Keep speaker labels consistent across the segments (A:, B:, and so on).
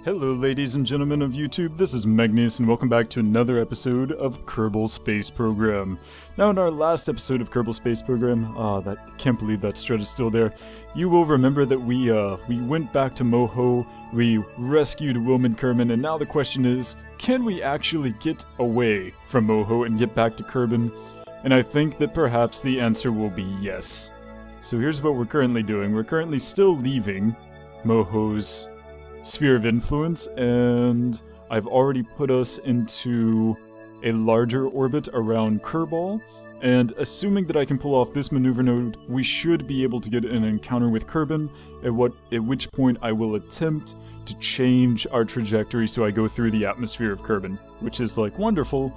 A: Hello ladies and gentlemen of YouTube, this is Megneous and welcome back to another episode of Kerbal Space Program. Now in our last episode of Kerbal Space Program, can't believe that strut is still there, you will remember that we went back to Moho, we rescued Wilmon Kerbal, and now the question is, can we actually get away from Moho and get back to Kerbal? And I think that perhaps the answer will be yes. So here's what we're currently doing. We're currently still leaving Moho's sphere of influence, and I've already put us into a larger orbit around Kerbal, and assuming that I can pull off this maneuver node, we should be able to get an encounter with Kerbal, at which point I will attempt to change our trajectory so I go through the atmosphere of Kerbal, which is like wonderful,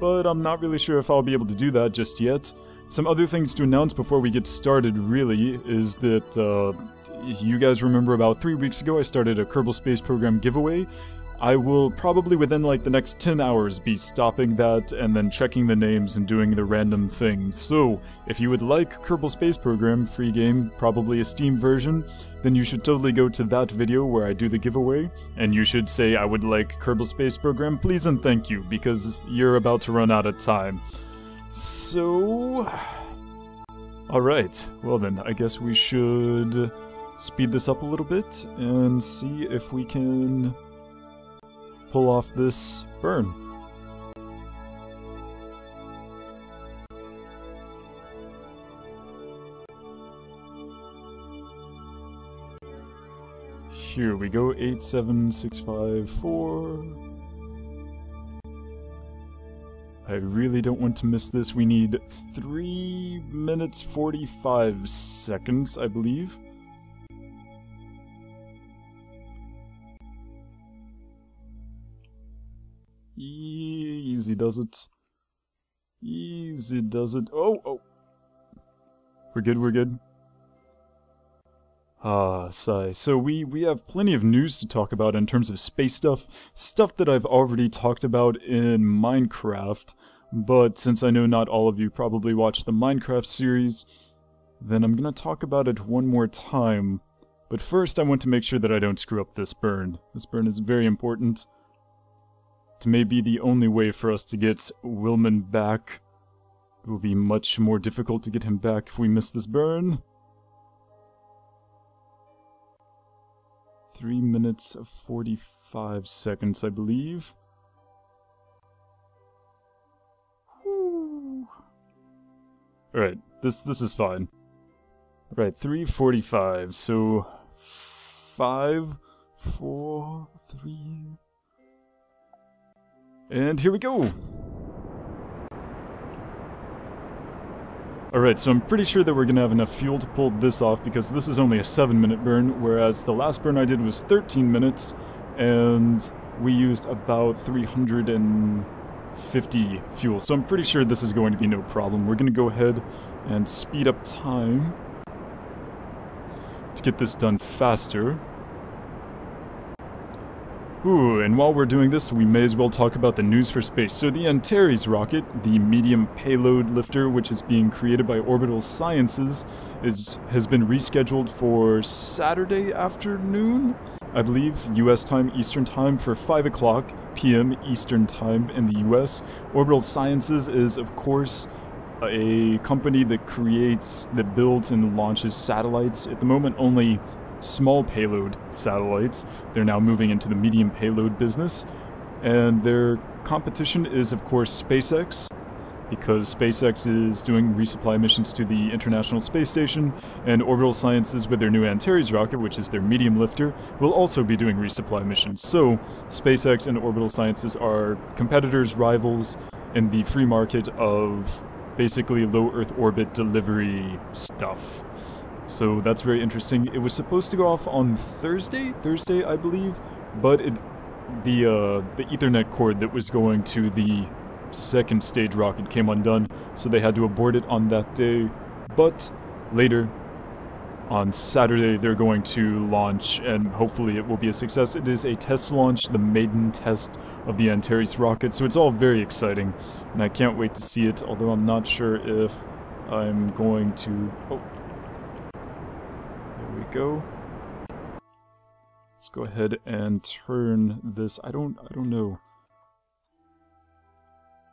A: but I'm not really sure if I'll be able to do that just yet. Some other things to announce before we get started, really, is that, you guys remember about 3 weeks ago I started a Kerbal Space Program giveaway. I will probably within like the next 10 hours be stopping that and then checking the names and doing the random things. So, if you would like Kerbal Space Program, free game, probably a Steam version, then you should totally go to that video where I do the giveaway, and you should say I would like Kerbal Space Program, please and thank you, because you're about to run out of time. So, alright, well then, I guess we should speed this up a little bit and see if we can pull off this burn. Here we go, 87654. I really don't want to miss this. We need 3 minutes 45 seconds, I believe. Easy does it. Easy does it. Oh! We're good, we're good. Ah, sigh. So we have plenty of news to talk about in terms of space stuff. Stuff that I've already talked about in Minecraft. But since I know not all of you probably watched the Minecraft series, then I'm gonna talk about it one more time. But first I want to make sure that I don't screw up this burn. This burn is very important. It may be the only way for us to get Wilmon back. It will be much more difficult to get him back if we miss this burn. 3 minutes 45 seconds, I believe. Alright, this is fine. Alright, 3:45, so 5, 4, 3... And here we go! Alright, so I'm pretty sure that we're gonna have enough fuel to pull this off because this is only a 7-minute burn, whereas the last burn I did was 13 minutes, and we used about 350 fuel, so I'm pretty sure this is going to be no problem. We're gonna go ahead and speed up time to get this done faster. Ooh, and while we're doing this, we may as well talk about the news for space. So the Antares rocket, the medium payload lifter, which is being created by Orbital Sciences, has been rescheduled for Saturday afternoon, I believe, US time, Eastern time, for 5 o'clock p.m. Eastern time in the US. Orbital Sciences is, of course, a company that builds and launches satellites. At the moment, only small payload satellites. They're now moving into the medium payload business, and their competition is of course SpaceX, because SpaceX is doing resupply missions to the International Space Station, and Orbital Sciences with their new Antares rocket, which is their medium lifter, will also be doing resupply missions. So SpaceX and Orbital Sciences are competitors, rivals in the free market of basically low Earth orbit delivery stuff. So that's very interesting. It was supposed to go off on Thursday I believe, but the Ethernet cord that was going to the second stage rocket came undone, so they had to abort it on that day. But later, on Saturday, they're going to launch, and hopefully it will be a success. It is a test launch, the maiden test of the Antares rocket, so it's all very exciting, and I can't wait to see it, although I'm not sure if I'm going to... Oh. There we go. Let's go ahead and turn this. I don't know.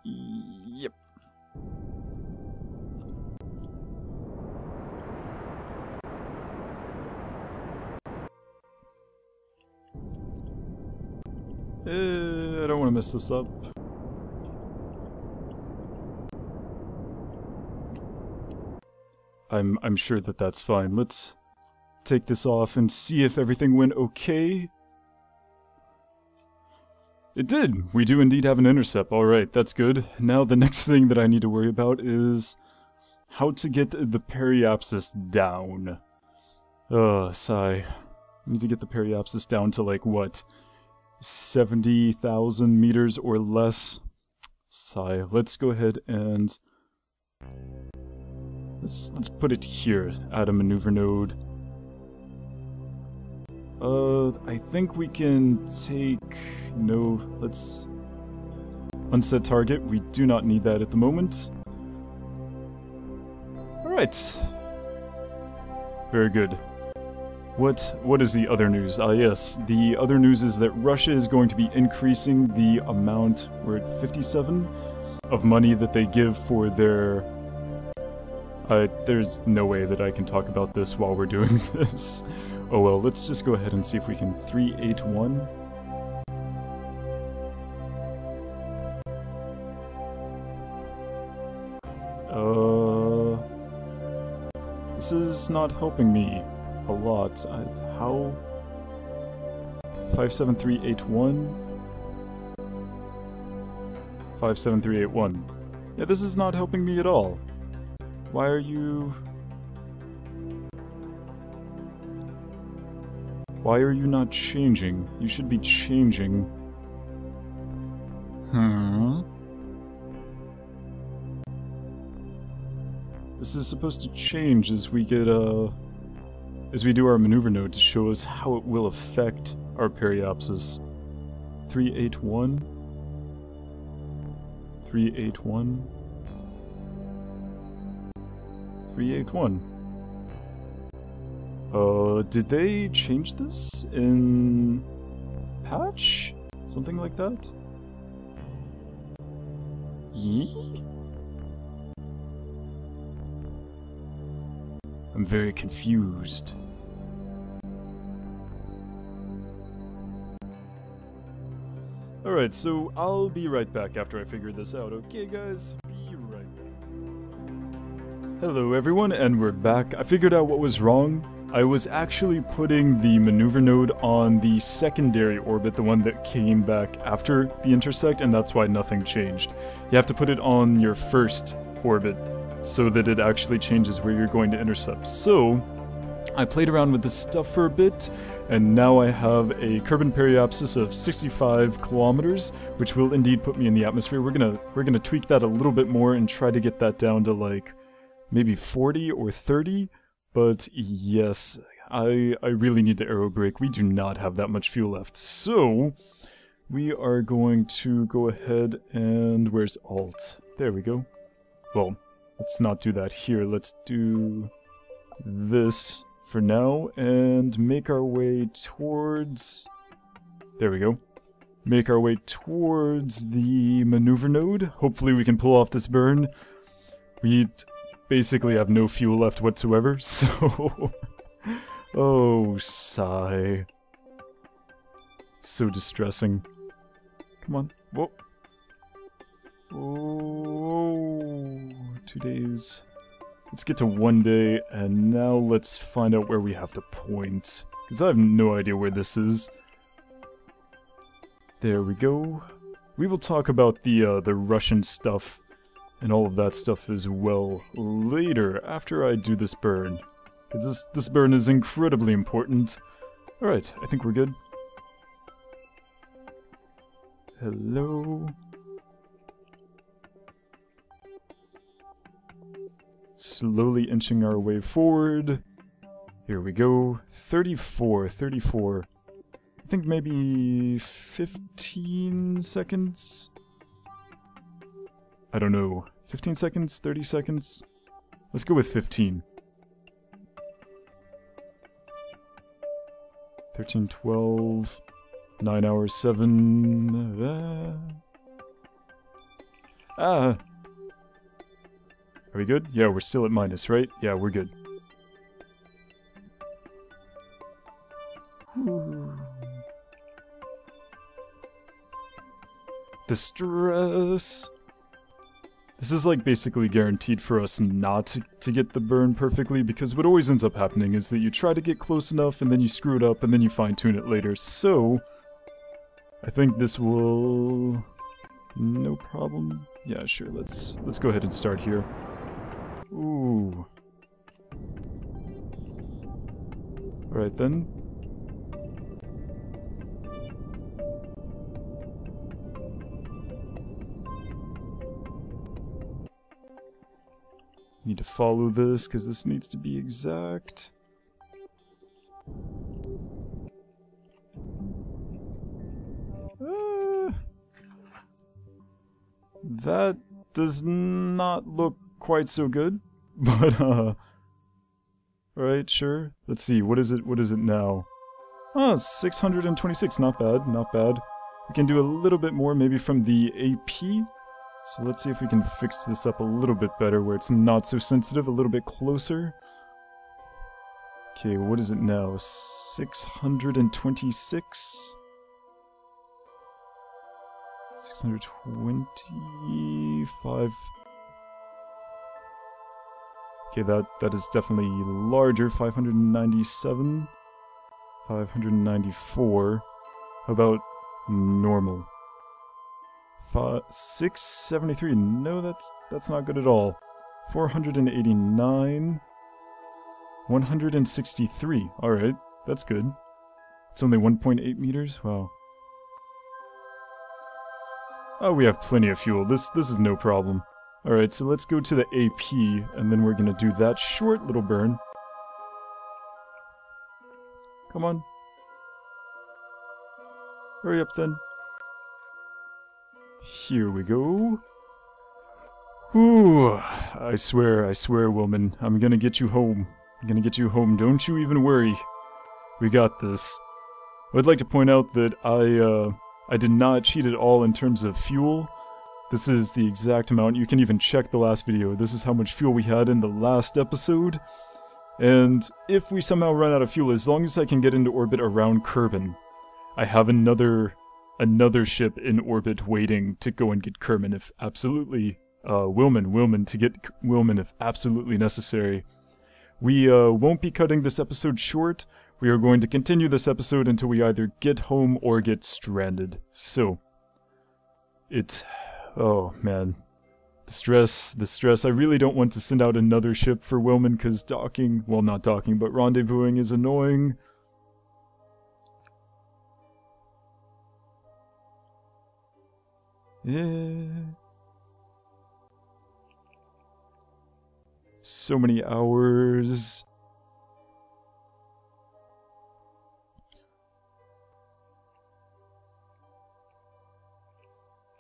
A: Yep. I don't want to mess this up. I'm sure that that's fine. Let's take this off and see if everything went okay. It did! We do indeed have an intercept. Alright, that's good. Now the next thing that I need to worry about is how to get the periapsis down. Sigh. I need to get the periapsis down to like, what? 70,000 meters or less. Sigh. Let's go ahead and let's put it here. Add a maneuver node. I think we can take... No, let's... Unset target. We do not need that at the moment. Alright. Very good. What is the other news? Yes, the other news is that Russia is going to be increasing the amount, we're at 57, of money that they give for their... there's no way that I can talk about this while we're doing this. Oh well, let's just go ahead and see if we can... 381. This is not helping me a lot. How? 57381? 57381. Yeah, this is not helping me at all. Why are you... Why are you not changing? You should be changing. This is supposed to change as we get, as we do our maneuver node to show us how it will affect our periapsis. 381? 381? 381. Did they change this in patch? Something like that? Yee? I'm very confused. Alright, so I'll be right back after I figure this out, okay guys? Be right back. Hello everyone, and we're back. I figured out what was wrong. I was actually putting the maneuver node on the secondary orbit, the one that came back after the intersect, and that's why nothing changed. You have to put it on your first orbit so that it actually changes where you're going to intercept. So, I played around with this stuff for a bit, and now I have a Kerbal periapsis of 65 kilometers, which will indeed put me in the atmosphere. We're gonna tweak that a little bit more and try to get that down to like maybe 40 or 30. But yes, I really need to aero brake. We do not have that much fuel left. So, we are going to go ahead and... Where's Alt? There we go. Well, let's not do that here. Let's do this for now and make our way towards... There we go. Make our way towards the maneuver node. Hopefully we can pull off this burn. We basically have no fuel left whatsoever, so... Oh, sigh. So distressing. Come on. Whoa. Oh, 2 days. Let's get to 1 day, and now let's find out where we have to point. Because I have no idea where this is. There we go. We will talk about the Russian stuff and all of that stuff as well later, after I do this burn. Because this burn is incredibly important. Alright, I think we're good. Hello? Slowly inching our way forward. Here we go. 34. I think maybe 15 seconds? I don't know. 15 seconds? 30 seconds? Let's go with 15. 13, 12, 9 hours, 7... Are we good? Yeah, we're still at minus, right? Yeah, we're good. The stress. This is like basically guaranteed for us not to get the burn perfectly, because what always ends up happening is that you try to get close enough and then you screw it up and then you fine tune it later. So I think this will... no problem. Yeah, sure, let's go ahead and start here. Ooh. Alright then. Need to follow this, because this needs to be exact. That does not look quite so good, but alright, sure. Let's see, what is it now? Ah, 626, not bad, not bad. We can do a little bit more, maybe from the AP. So let's see if we can fix this up a little bit better, where it's not so sensitive, a little bit closer. Okay, what is it now? 626? 625. Okay, that is definitely larger. 597. 594. How about normal? 673. No, that's not good at all. 489. 163. Alright, that's good. It's only 1.8 meters? Wow. Oh, we have plenty of fuel. This is no problem. Alright, so let's go to the AP, and then we're gonna do that short little burn. Come on. Hurry up then. Here we go. Ooh, I swear, Wilmon, I'm gonna get you home. I'm gonna get you home, don't you even worry. We got this. I would like to point out that I did not cheat at all in terms of fuel. This is the exact amount. You can even check the last video. This is how much fuel we had in the last episode. And if we somehow run out of fuel, as long as I can get into orbit around Kerbal, I have another ship in orbit waiting to go and get Wilmon if absolutely Wilmon if absolutely necessary. We won't be cutting this episode short. We are going to continue this episode until we either get home or get stranded. So oh man, the stress. I really don't want to send out another ship for Wilmon, because docking, well, not docking, but rendezvousing is annoying. Yeah. So many hours.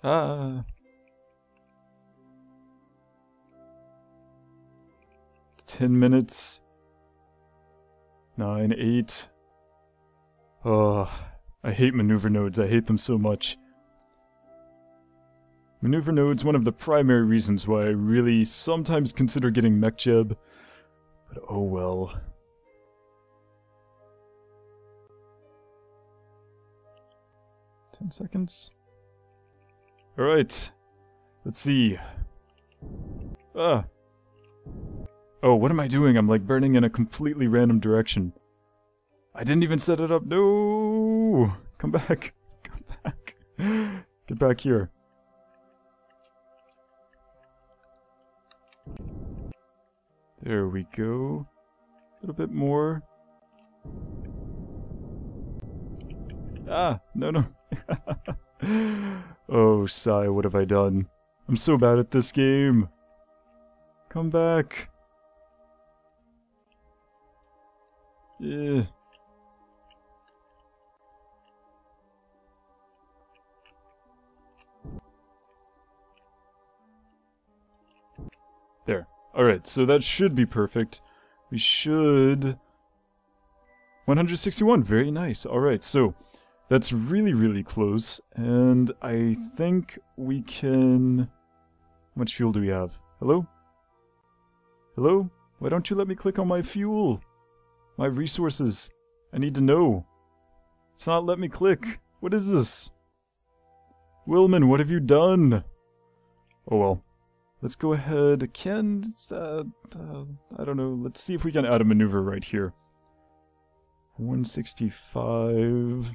A: Ah. 10 minutes. 9, 8. Oh, I hate maneuver nodes. I hate them so much. Maneuver nodes, one of the primary reasons why I really sometimes consider getting MechJeb, but oh well. Ten seconds. Alright, let's see. Ah. Oh, what am I doing? I'm like burning in a completely random direction. I didn't even set it up. No! Come back. Come back. Get back here. There we go. A little bit more. Ah, no. Oh, sigh, what have I done? I'm so bad at this game. Come back. Yeah. There. Alright, so that should be perfect. We should 161, very nice. Alright, so that's really, really close. And I think we can... How much fuel do we have? Hello? Hello? Why don't you let me click on my fuel? My resources. I need to know. It's not letting me click. What is this? Wilmon, what have you done? Oh well. Let's go ahead. I don't know. Let's see if we can add a maneuver right here. 165...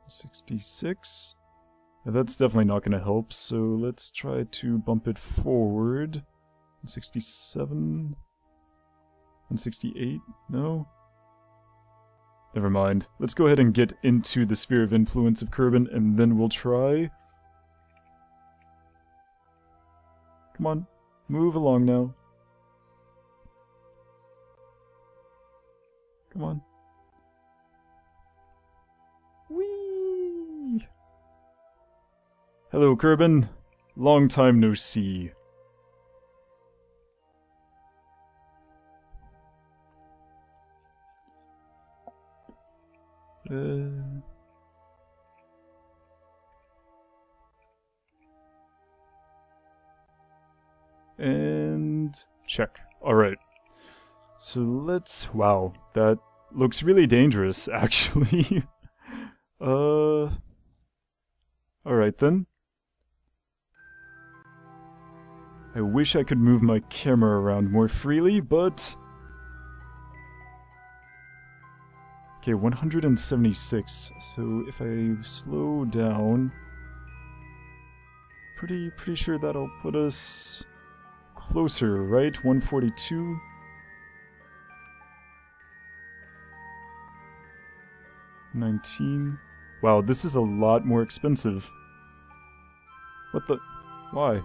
A: 66? Yeah, that's definitely not going to help, so let's try to bump it forward. 167? 168? No? Never mind. Let's go ahead and get into the sphere of influence of Kerbal, and then we'll try... Come on. Move along now. Come on. Whee! Hello, Kerbal. Long time no see. And check. Alright. So let's... Wow, that looks really dangerous, actually. Alright then. I wish I could move my camera around more freely, but... Okay, 176. So if I slow down... Pretty sure that'll put us... closer, right? 142. $19. Wow, this is a lot more expensive. What the... Why?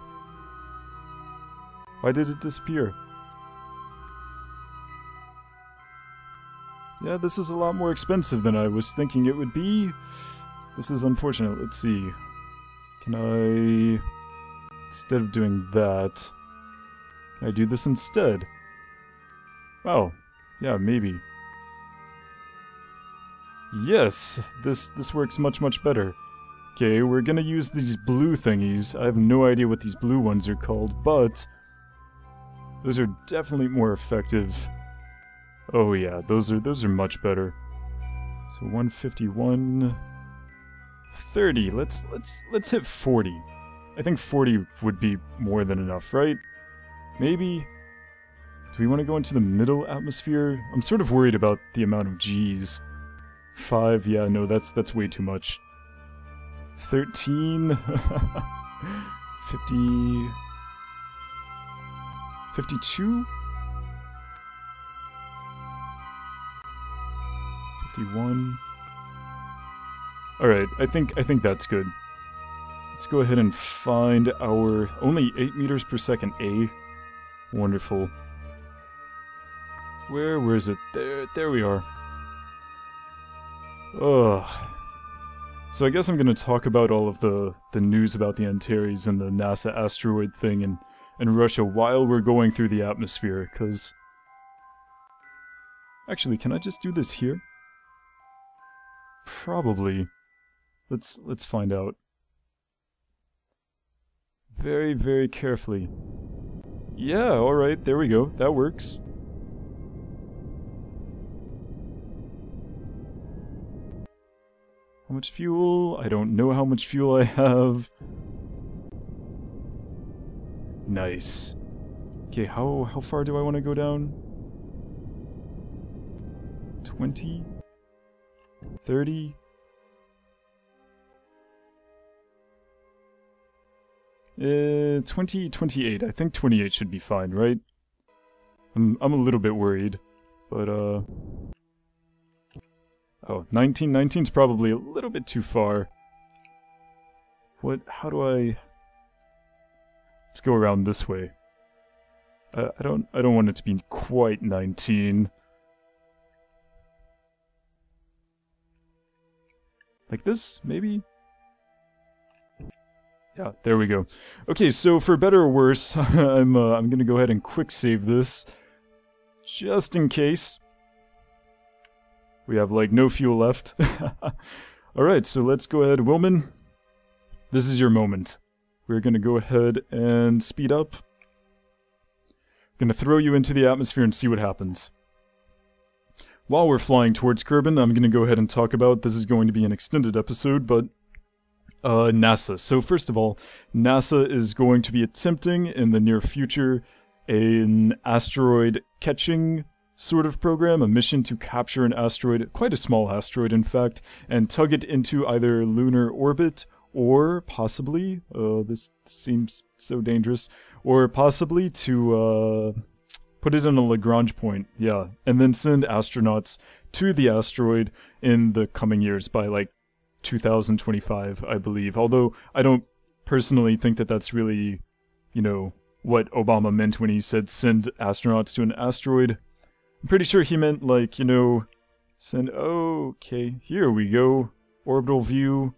A: Why did it disappear? Yeah, this is a lot more expensive than I was thinking it would be. This is unfortunate. Let's see. Can I... Instead of doing that... Can I do this instead? Oh, yeah, maybe. Yes, this works much better. Okay, we're gonna use these blue thingies. I have no idea what these blue ones are called, but... Those are definitely more effective. Oh yeah, those are much better. So 151... 30, let's hit 40. I think 40 would be more than enough, right? Maybe? Do we want to go into the middle atmosphere? I'm sort of worried about the amount of G's. 5, yeah, no, that's way too much. 13... 50... 52? 51... Alright, I think that's good. Let's go ahead and find our... Only 8 meters per second A. Wonderful. Where is it? There we are. Ugh. So I guess I'm gonna talk about all of the news about the Antares and the NASA asteroid thing in Russia while we're going through the atmosphere, because... Actually, can I just do this here? Probably. Let's find out. Very carefully. Yeah, alright, there we go. That works. How much fuel? I don't know how much fuel I have. Nice. Okay, how far do I want to go down? 20? 30? 28. I think 28 should be fine, right? I'm a little bit worried, but oh, 19. 19's probably a little bit too far. How do I... Let's go around this way. I don't want it to be quite 19. Like this, maybe? Yeah, there we go. Okay, so for better or worse, I'm gonna go ahead and quick save this, just in case. We have, like, no fuel left. Alright, so let's go ahead. Wilmon, this is your moment. We're gonna go ahead and speed up. Gonna throw you into the atmosphere and see what happens. While we're flying towards Kerbal, I'm gonna go ahead and talk about, this is going to be an extended episode, but NASA. So first of all, NASA is going to be attempting in the near future an asteroid catching sort of program, a mission to capture an asteroid, quite a small asteroid in fact, and tug it into either lunar orbit or possibly, this seems so dangerous, or possibly to put it in a Lagrange point, yeah, and then send astronauts to the asteroid in the coming years by like 2025, I believe. Although I don't personally think that that's really, you know, what Obama meant when he said send astronauts to an asteroid. I'm pretty sure he meant, like, you know, send, okay, here we go, orbital view.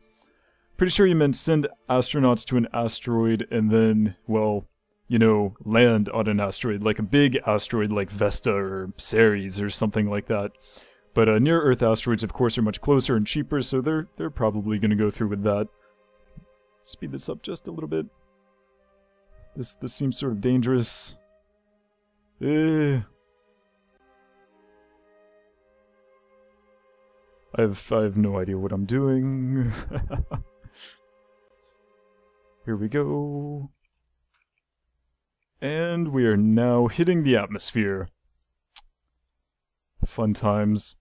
A: Pretty sure he meant send astronauts to an asteroid and then, well, you know, land on an asteroid, like a big asteroid like Vesta or Ceres or something like that. But near-Earth asteroids, of course, are much closer and cheaper, so they're probably going to go through with that. Speed this up just a little bit. This seems sort of dangerous. I have no idea what I'm doing. Here we go. And we are now hitting the atmosphere. Fun times.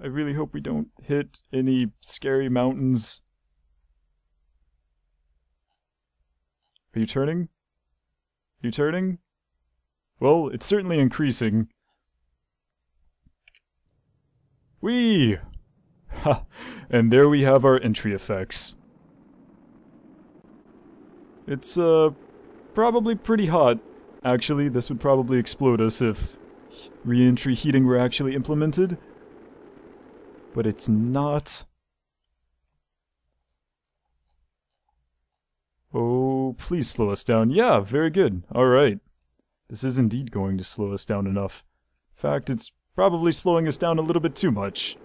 A: I really hope we don't hit any scary mountains. Are you turning? Are you turning? Well, it's certainly increasing. Whee! Ha! And there we have our entry effects. It's, probably pretty hot. Actually, this would probably explode us if re-entry heating were actually implemented. But it's not. Oh, please slow us down. Yeah, very good. Alright. This is indeed going to slow us down enough. In fact, it's probably slowing us down a little bit too much.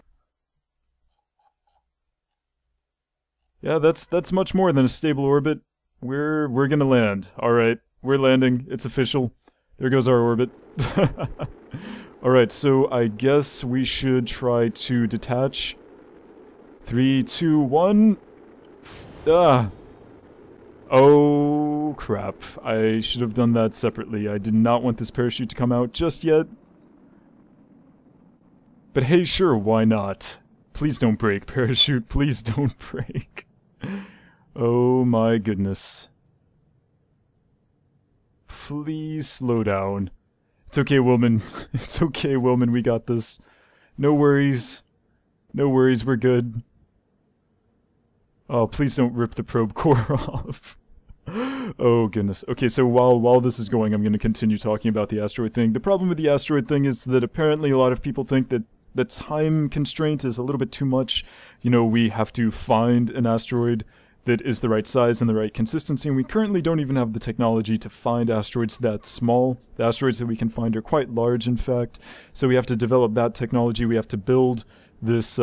A: Yeah, that's much more than a stable orbit. We're gonna land. Alright, we're landing. It's official. There goes our orbit. Alright, so I guess we should try to detach. 3, 2, 1. Ah! Oh, crap. I should have done that separately. I did not want this parachute to come out just yet. But hey, sure, why not? Please don't break, parachute. Please don't break. Oh my goodness. Please slow down. It's okay, Wilmon. It's okay, Wilmon. We got this. No worries. No worries, we're good. Oh, please don't rip the probe core off. Oh, goodness. Okay, so while this is going, I'm going to continue talking about the asteroid thing. The problem with the asteroid thing is that apparently a lot of people think that the time constraint is a little bit too much. You know, we have to find an asteroid that is the right size and the right consistency, and we currently don't even have the technology to find asteroids that small. The asteroids that we can find are quite large, in fact, so we have to develop that technology. We have to build this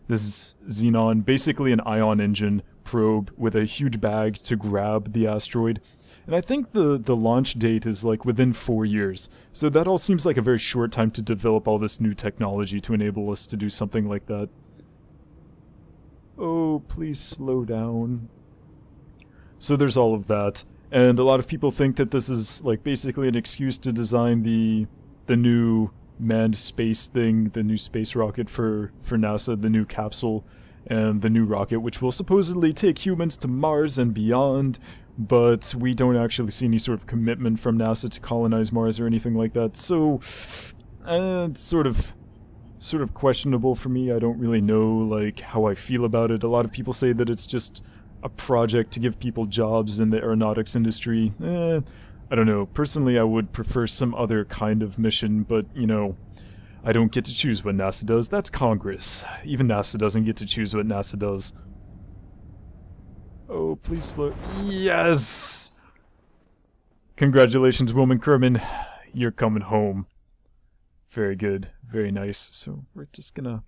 A: this Xenon, basically an ion engine probe with a huge bag to grab the asteroid. And I think the launch date is like within 4 years, so that all seems like a very short time to develop all this new technology to enable us to do something like that. Oh, please slow down. So there's all of that, and a lot of people think that this is like basically an excuse to design the new manned space thing, the new space rocket for NASA, the new capsule, and the new rocket, which will supposedly take humans to Mars and beyond, but we don't actually see any sort of commitment from NASA to colonize Mars or anything like that, so it's sort of questionable for me. I don't really know, like, how I feel about it. A lot of people say that it's just a project to give people jobs in the aeronautics industry. I don't know. Personally, I would prefer some other kind of mission, but, you know, I don't get to choose what NASA does. That's Congress. Even NASA doesn't get to choose what NASA does. Oh, please slow... Yes! Congratulations, Wilmon Kerman. You're coming home. Very good. Very nice. So we're just gonna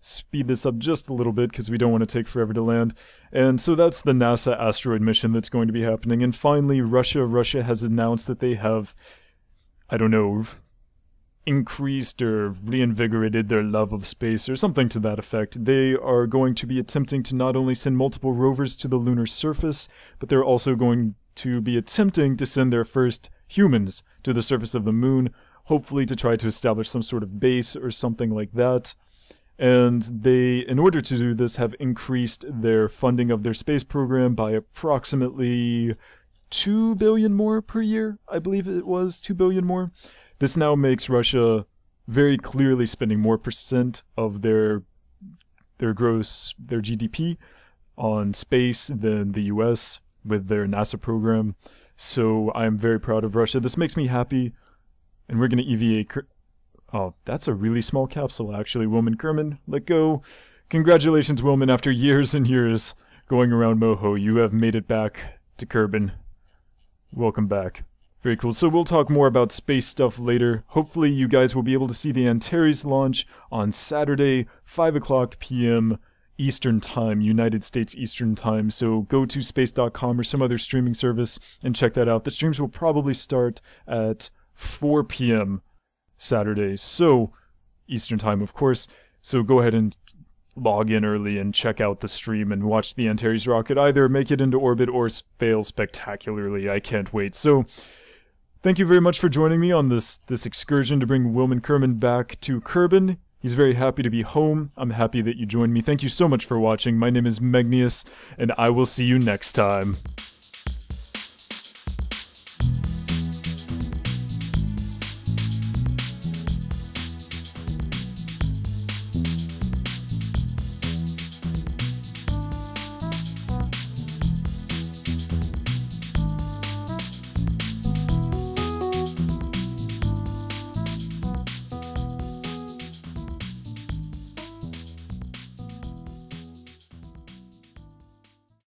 A: speed this up just a little bit because we don't want to take forever to land. And so that's the NASA asteroid mission that's going to be happening. And finally, Russia has announced that they have, I don't know, increased or reinvigorated their love of space or something to that effect. They are going to be attempting to not only send multiple rovers to the lunar surface, but they're also going to be attempting to send their first humans to the surface of the moon, hopefully to try to establish some sort of base or something like that. And they, in order to do this, have increased their funding of their space program by approximately 2 billion more per year. I believe it was 2 billion more. This now makes Russia very clearly spending more percent of their GDP on space than the US with their NASA program. So I'm very proud of Russia. This makes me happy. And we're going to EVA... Oh, that's a really small capsule, actually. Wilmon Kerman, let go. Congratulations, Wilmon. After years and years going around Moho, you have made it back to Kerbal. Welcome back. Very cool. So we'll talk more about space stuff later. Hopefully you guys will be able to see the Antares launch on Saturday, 5 o'clock p.m. Eastern Time, United States Eastern Time. So go to space.com or some other streaming service and check that out. The streams will probably start at 4 p.m. Saturday, so Eastern Time, of course. So go ahead and log in early and check out the stream and watch the Antares rocket either make it into orbit or fail spectacularly. I can't wait. So thank you very much for joining me on this excursion to bring Wilmon Kerman back to Kerbal. He's very happy to be home. I'm happy that you joined me. Thank you so much for watching. My name is Megneous, and I will see you next time.